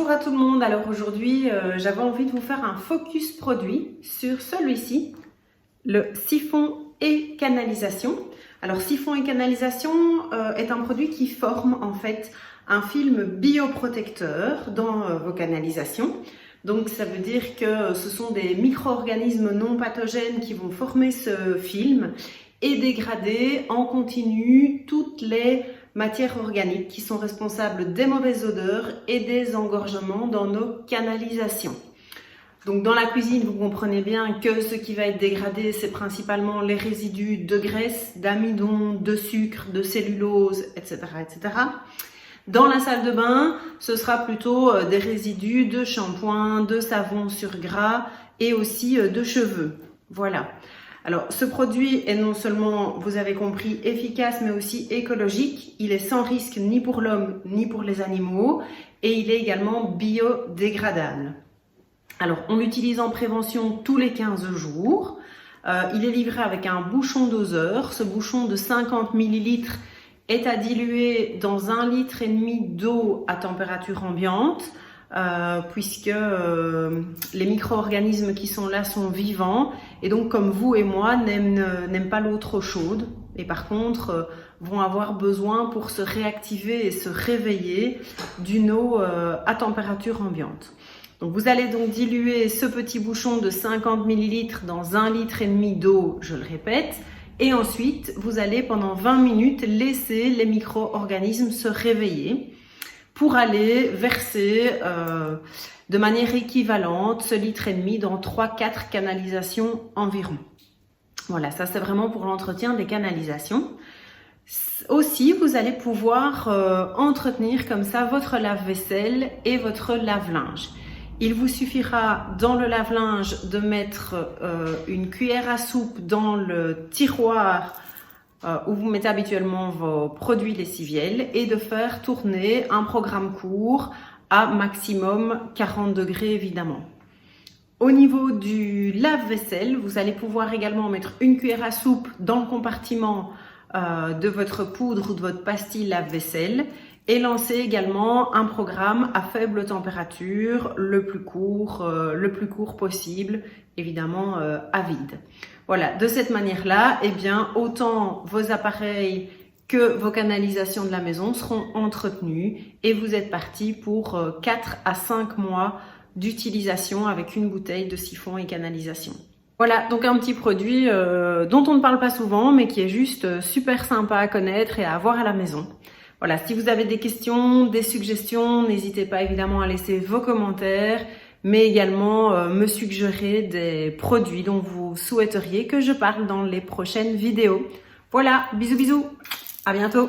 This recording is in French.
Bonjour à tout le monde. Alors aujourd'hui, j'avais envie de vous faire un focus produit sur celui-ci, le siphon et canalisation. Alors siphon et canalisation est un produit qui forme en fait un film bioprotecteur dans vos canalisations. Donc ça veut dire que ce sont des micro-organismes non pathogènes qui vont former ce film et dégrader en continu toutes les matières organiques qui sont responsables des mauvaises odeurs et des engorgements dans nos canalisations. Donc dans la cuisine, vous comprenez bien que ce qui va être dégradé, c'est principalement les résidus de graisse, d'amidon, de sucre, de cellulose, etc., etc. Dans la salle de bain, ce sera plutôt des résidus de shampoing, de savon sur gras et aussi de cheveux. Voilà. Alors, ce produit est non seulement, vous avez compris, efficace, mais aussi écologique. Il est sans risque ni pour l'homme, ni pour les animaux. Et il est également biodégradable. Alors, on l'utilise en prévention tous les 15 jours. Il est livré avec un bouchon doseur. Ce bouchon de 50 ml est à diluer dans 1,5 litre d'eau à température ambiante. Puisque les micro-organismes qui sont là sont vivants et donc comme vous et moi n'aiment pas l'eau trop chaude et par contre vont avoir besoin pour se réactiver et se réveiller d'une eau à température ambiante. Donc vous allez donc diluer ce petit bouchon de 50 ml dans 1,5 litre d'eau, je le répète, et ensuite vous allez pendant 20 minutes laisser les micro-organismes se réveiller pour aller verser de manière équivalente ce litre et demi dans 3-4 canalisations environ. Voilà, ça c'est vraiment pour l'entretien des canalisations. Aussi, vous allez pouvoir entretenir comme ça votre lave-vaisselle et votre lave-linge. Il vous suffira dans le lave-linge de mettre une cuillère à soupe dans le tiroir où vous mettez habituellement vos produits lessiviels et de faire tourner un programme court à maximum 40 degrés évidemment. Au niveau du lave-vaisselle, vous allez pouvoir également mettre une cuillère à soupe dans le compartiment de votre poudre ou de votre pastille lave-vaisselle et lancer également un programme à faible température le plus court possible, évidemment à vide. Voilà, de cette manière-là, eh bien, autant vos appareils que vos canalisations de la maison seront entretenus et vous êtes parti pour 4 à 5 mois d'utilisation avec une bouteille de siphon et canalisation. Voilà, donc un petit produit dont on ne parle pas souvent, mais qui est juste super sympa à connaître et à avoir à la maison. Voilà, si vous avez des questions, des suggestions, n'hésitez pas évidemment à laisser vos commentaires, mais également me suggérer des produits dont vous souhaiteriez que je parle dans les prochaines vidéos. Voilà, bisous bisous, à bientôt.